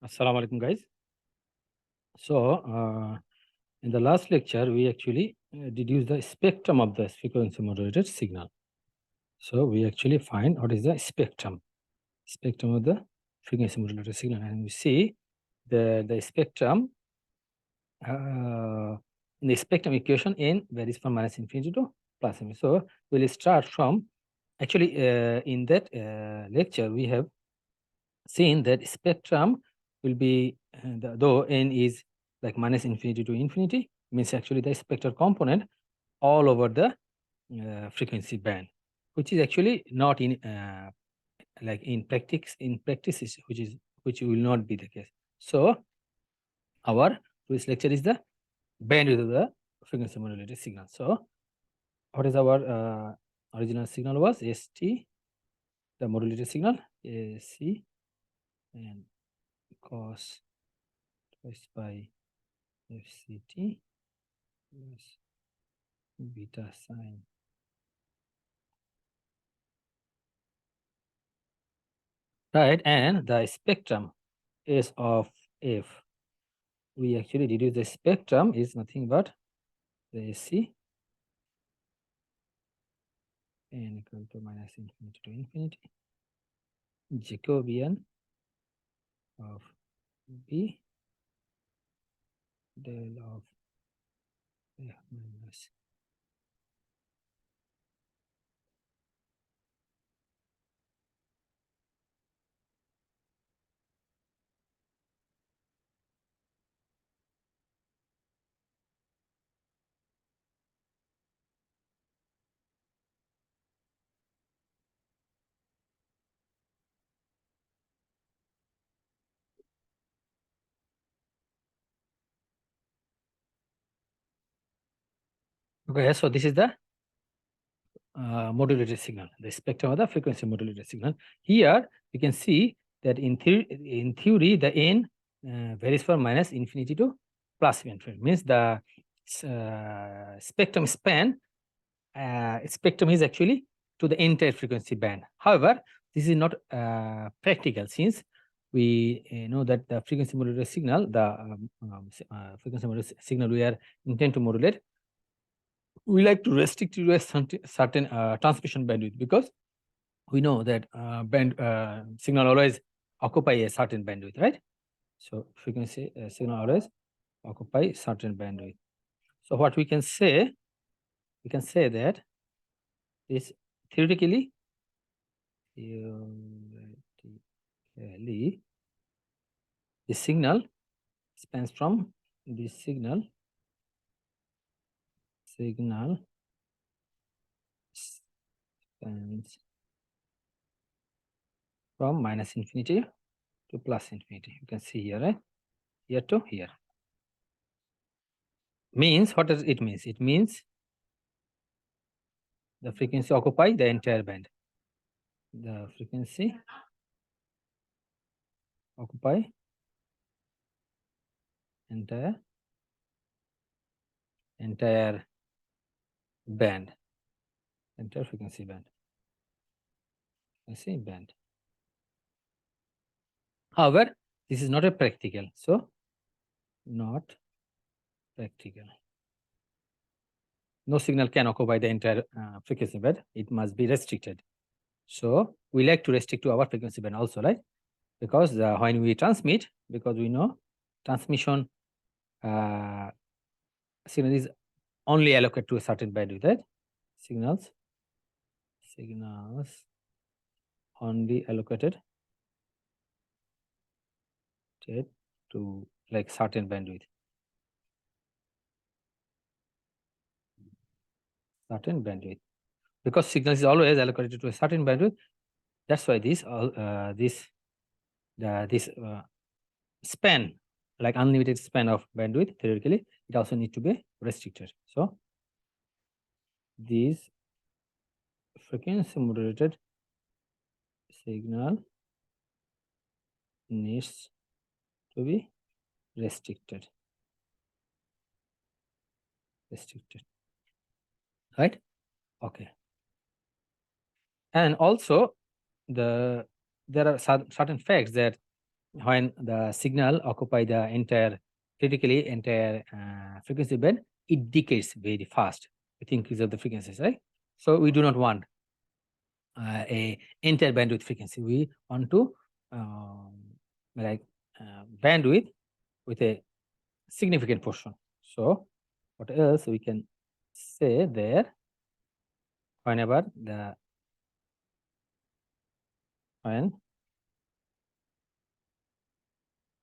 Assalamu alaikum, guys. So, in the last lecture, we actually deduced the spectrum of the frequency modulated signal. So, we actually find what is the spectrum of the frequency modulated signal, and we see the spectrum in the spectrum equation n varies from minus infinity to plus infinity. So, we'll start from actually in that lecture we have seen that spectrum will be though n is like minus infinity to infinity, means actually the spectral component all over the frequency band, which is actually not in like in practice which will not be the case. So our this lecture is the bandwidth of the frequency modulated signal. So what is our original signal was ST, the modulated signal AC, and cos twice by FCT plus beta sine. Right, and the spectrum S of F. We actually deduce the spectrum is nothing but the AC n equal to minus infinity to infinity Jacobian of B del of F minus. Okay, so this is the modulated signal, the spectrum of the frequency modulated signal. Here you can see that in theory the n varies from minus infinity to plus infinity, means the spectrum span spectrum is actually to the entire frequency band. However, this is not practical, since we know that the frequency modulated signal, the frequency modulated signal we are intend to modulate, we like to restrict to a certain transmission bandwidth, because we know that signal always occupy a certain bandwidth, right? So frequency signal always occupy certain bandwidth. So what we can say that this theoretically the signal spans from this signal spans from minus infinity to plus infinity. You can see here, right? Here to here. Means, what does it mean? It means the frequency occupy the entire band. The frequency occupy entire band, entire frequency band. However, this is not a practical, so not practical. No signal can occupy the entire frequency band. It must be restricted. So we like to restrict to our frequency band also, right? Because when we transmit, because we know transmission signal is only allocated to a certain bandwidth, right? Signals only allocated to like certain bandwidth. Because signal is always allocated to a certain bandwidth, that's why this span, like unlimited span of bandwidth, theoretically, it also needs to be restricted. So this frequency modulated signal needs to be restricted, right? Okay. And also there are certain facts that when the signal occupy the entire frequency band, it decays very fast with increase of the frequencies, right? So we do not want a entire bandwidth frequency. We want to bandwidth with a significant portion. So what else we can say there? When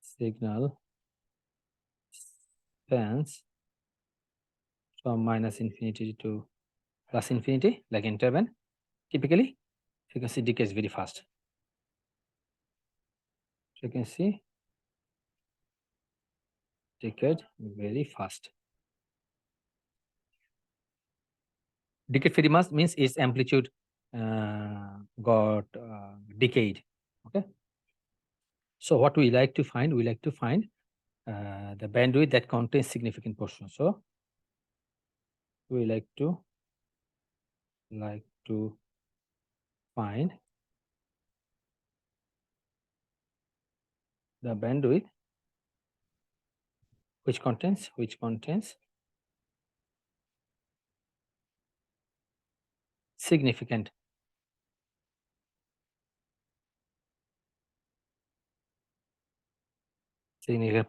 signal spans from minus infinity to plus infinity, like interband, typically frequency decays very fast. Frequency decayed very fast. Decayed very much means its amplitude got decayed. Okay. So what we like to find? We like to find the bandwidth that contains significant portion. So we like to find the bandwidth which contains significant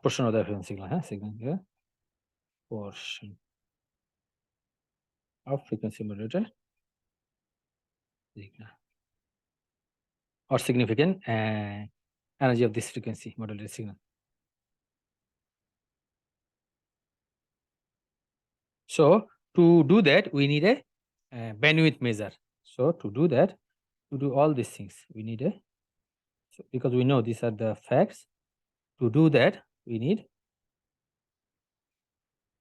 portion of the frequency signal, significant portion of frequency modulated signal or significant energy of this frequency modulated signal. So to do that, we need a bandwidth measure. So to do that, to do all these things, we need because we know these are the facts. To do that, we need,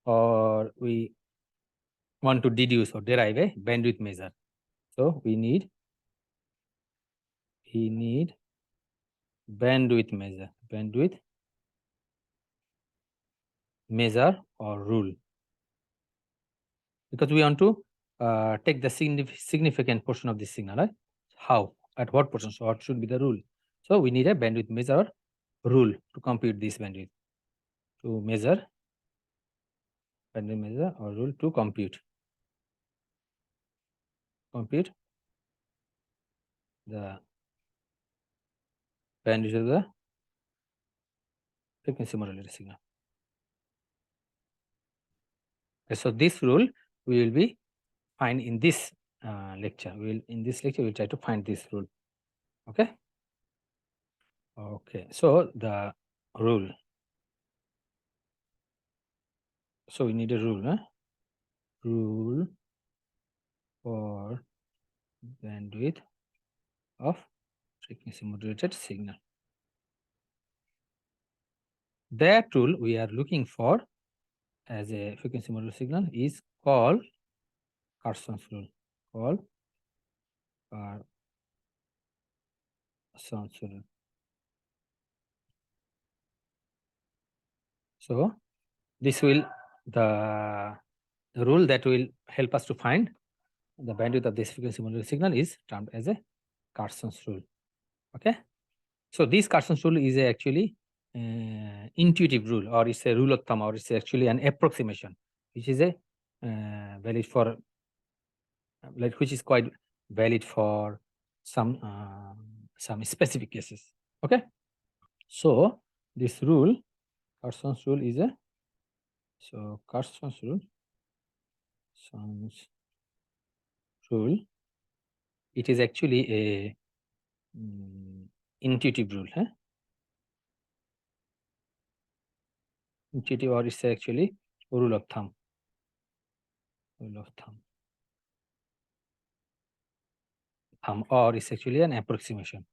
or we want to deduce or derive a bandwidth measure. So we need bandwidth measure or rule, because we want to take the significant portion of this signal, right? How? At what portion? So what should be the rule? So we need a bandwidth measure rule to compute this bandwidth, to measure bandwidth measure or rule to compute the bandwidth of the frequency modulated signal. Okay, so this rule we will be find in this lecture. In this lecture we'll try to find this rule. Okay. Okay. So the rule. So we need a rule. Rule for bandwidth of frequency modulated signal. That rule we are looking for as a frequency modulated signal is called Carson's rule. Carson's rule. So this will the rule that will help us to find the bandwidth of this frequency modulated signal is termed as a Carson's rule. Okay. So this Carson's rule is actually intuitive rule, or it's a rule of thumb, or it's actually an approximation, which is a valid for which is quite valid for some specific cases. Okay. So this rule, Carson's rule, is a Carson's rule. It is actually a intuitive rule. Intuitive, or it's actually a rule of thumb. Or it's actually an approximation.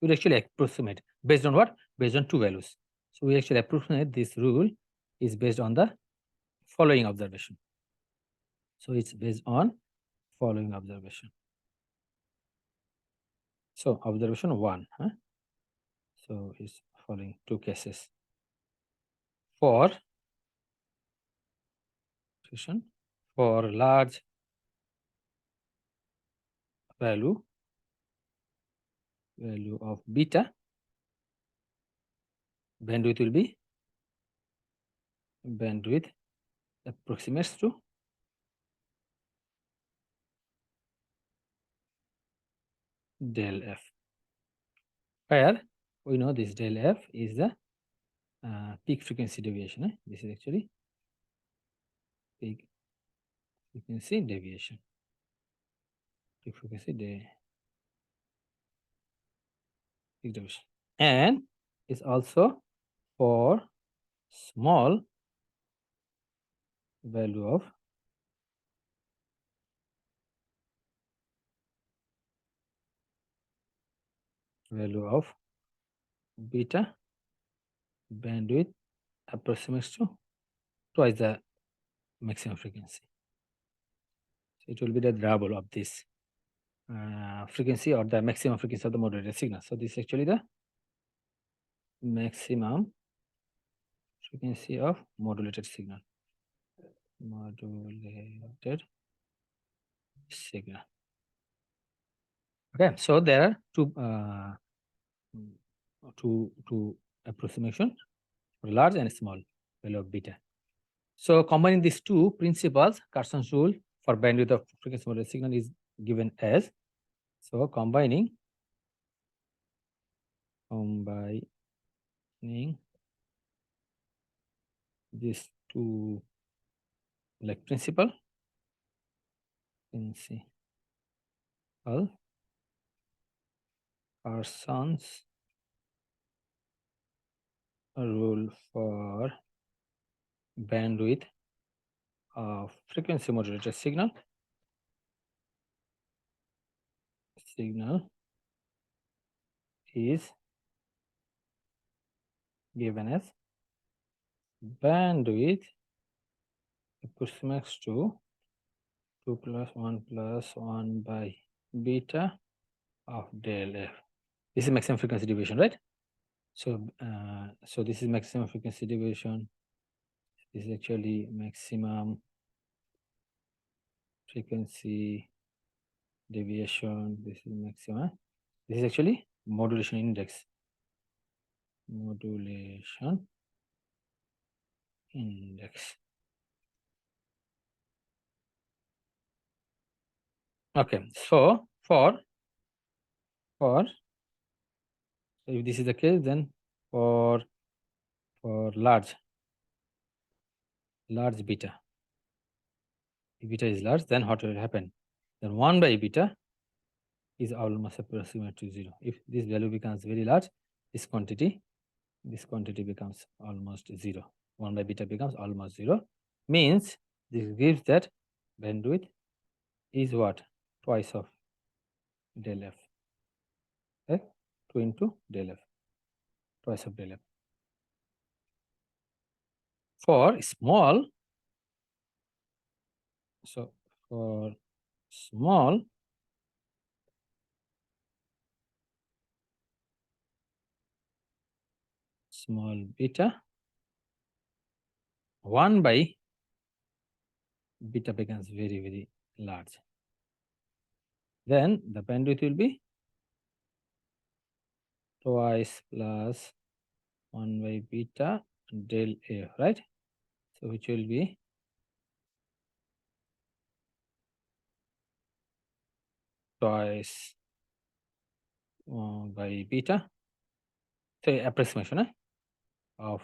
We actually approximate based on what? Based on two values. So we actually approximate this rule is based on the following observation. So it's based on following observation. So observation 1. So it's following two cases. For large value of beta, bandwidth will be bandwidth approximates to del f, where we know this del f is the peak frequency deviation. This is actually peak frequency deviation. Peak frequency peak deviation, and is also for small value of beta, bandwidth approximates to twice the maximum frequency. So it will be the double of this frequency or the maximum frequency of the modulated signal. So this is actually the maximum frequency of modulated signal. Modulated signal. Okay, so there are two approximation, large and small value of beta. So combining these two principles, Carson's rule for bandwidth of frequency modulated signal is given as, so combining these two like principle Carson's rule for bandwidth of frequency modulated signal is given as bandwidth approximates to 2 plus 1 plus 1 by beta of del f. This is maximum frequency deviation, right? So so this is maximum frequency deviation. This is actually maximum frequency deviation. This is maximum. This is actually modulation index. Modulation index. Okay, so for if this is the case, then for large beta, if beta is large, then what will happen? Then 1 by beta is almost approximate to 0. If this value becomes very large, this quantity becomes almost 0. 1 by beta becomes almost 0. Means this gives that bandwidth is what? Twice of del f. Okay? 2 into del f. Twice of del f. For small, so for small beta, 1 by beta becomes very, very large. Then the bandwidth will be twice plus 1 by beta del f, right? So which will be twice by beta. So approximation of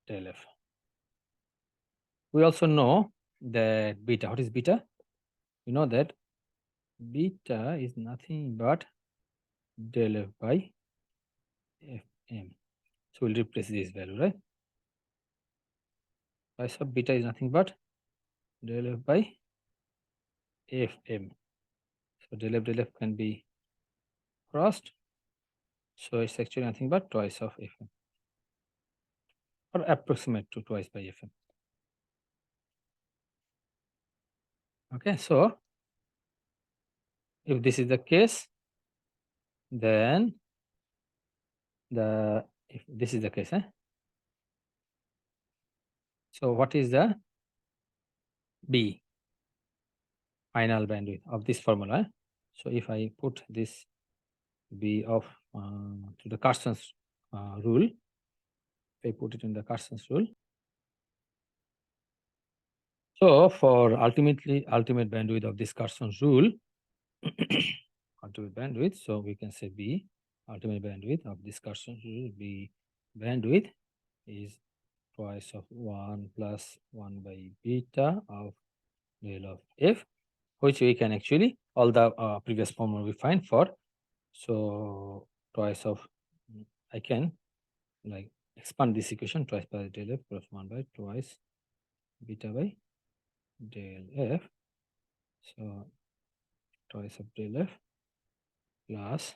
del f. We also know that beta. What is beta? We know that beta is nothing but del f by fm. So we'll replace this value, right? Twice of beta is nothing but del f by fm. So del f can be crossed. So it's actually nothing but twice of fm, or approximate to twice by fm. Okay, so if this is the case, then if this is the case, so what is the B? final bandwidth of this formula. So if I put this B of to the Carson's rule, if I put it in the Carson's rule, so for ultimate bandwidth of this Carson's rule, ultimate bandwidth, so we can say B ultimate bandwidth of this Carson's rule, B bandwidth is twice of 1 plus 1 by beta of del of f, which we can actually all the previous formula we find for. So twice of, I can like expand this equation, twice by del f plus 1 by twice beta by del f. So twice of del f plus,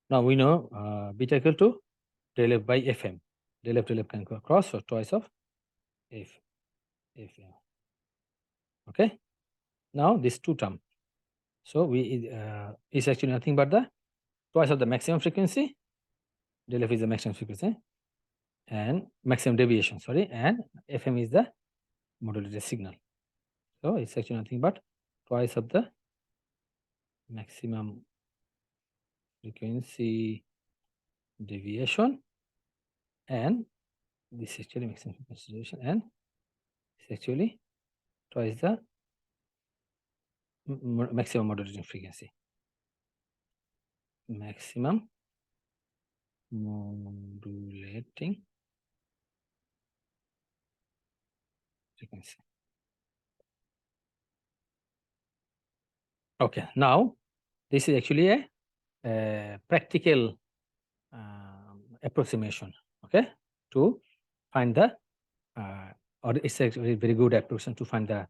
now we know beta equal to del f by fm. Del f can cross, so twice of fm. Okay. Now this two term. So we is actually nothing but the twice of the maximum frequency. Del f is the maximum frequency and maximum deviation, sorry, and fm is the modulated signal. So it's actually nothing but twice of the maximum frequency deviation, and this is actually maximum frequency deviation, and it's actually twice the maximum modulating frequency. Maximum modulating frequency. Okay, now this is actually a practical approximation, okay, to find the or it's actually a very good approximation to find the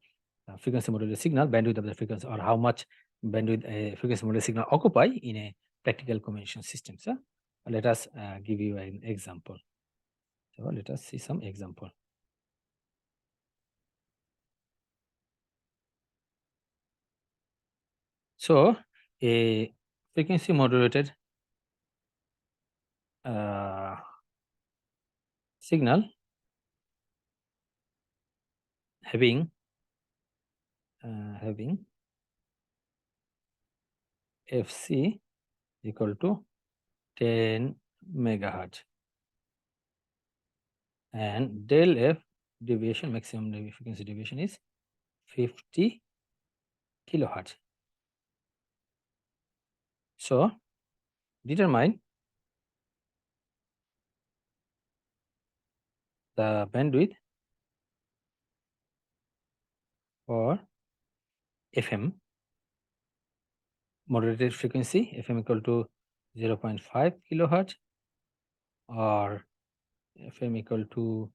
frequency modulated signal, bandwidth of the frequency, or how much bandwidth a frequency modulated signal occupy in a practical communication system. So let us give you an example. So let us see some example. So a frequency modulated signal having FC equal to 10 megahertz and del f deviation, maximum frequency deviation, is 50 kilohertz. So determine the bandwidth for FM modulated frequency, FM equal to 0.5 kilohertz, or FM equal to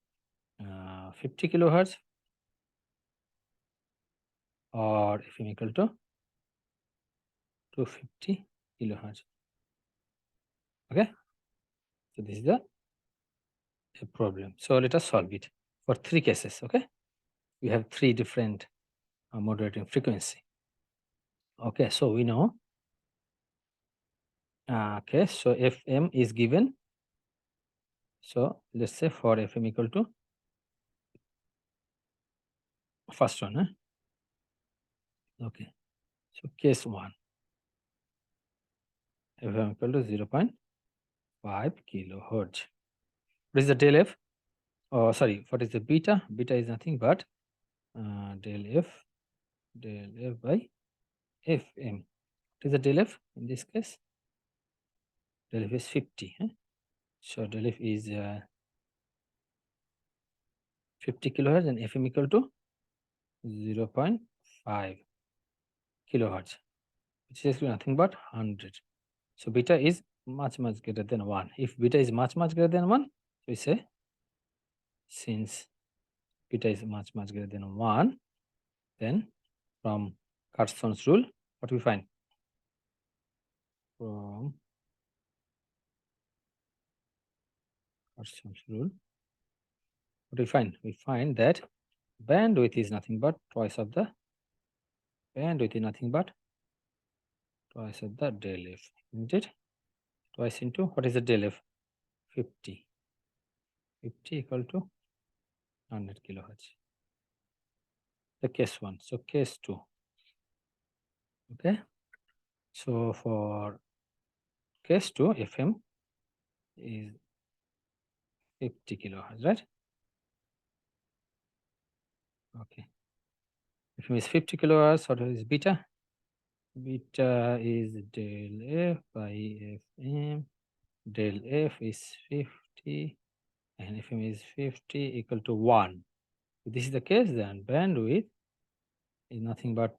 50 kilohertz, or FM equal to 250 kilohertz. Okay, so this is the problem. So let us solve it for three cases. Okay, we have three different modulating frequency. Okay, so we know. Okay, so FM is given. So let's say for FM equal to first one. Okay, so case one, FM equal to 0.5 kilohertz. What is the del f? Oh, sorry, what is the beta? Beta is nothing but del f by fm. What is the del f in this case? Del f is 50. So del f is 50 kilohertz and fm equal to 0.5 kilohertz, which is nothing but 100. So beta is much greater than 1. If beta is much greater than 1, so we say since beta is much greater than 1, then from Carson's rule, what we find? From Carson's rule, what do we find? We find that bandwidth is nothing but twice of the bandwidth is nothing but twice of the del f, isn't it? Twice into what is the del f? 50. 50 equal to 100 kilohertz. The case one. So case two. Okay, so for case 2, FM is 50 kilohertz, right? Okay, FM is 50 kilohertz. What is beta? Beta is del F by FM. Del F is 50 and FM is 50 equal to 1. If this is the case, then bandwidth is nothing but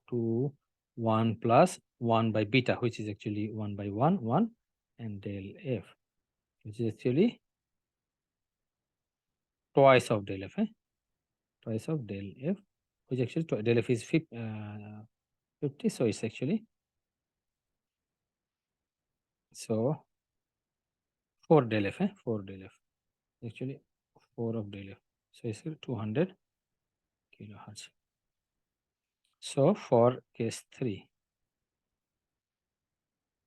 1 plus 1 by beta, which is actually 1 by 1, and del F, which is actually twice of del F, twice of del F, which actually del F is 50, so it's actually, so 4 del F, 4 del F, actually 4 of del F, so it's 200 kilohertz. So for case 3,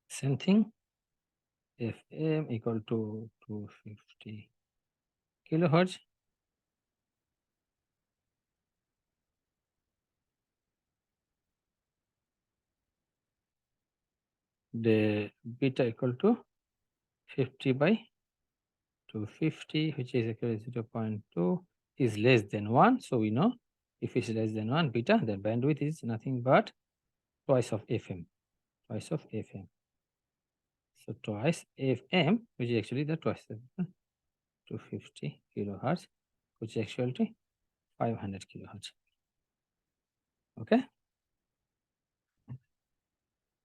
same thing, FM equal to 250 kilohertz. The beta equal to 50 by 250, which is equal to 0.2, is less than 1. So we know if it's less than 1 beta, then bandwidth is nothing but twice of FM, twice of FM. So twice FM, which is actually the twice of 250 kilohertz, which is actually 500 kilohertz. Okay.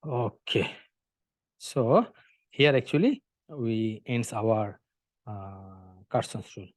Okay. So here actually we ends our Carson's rule.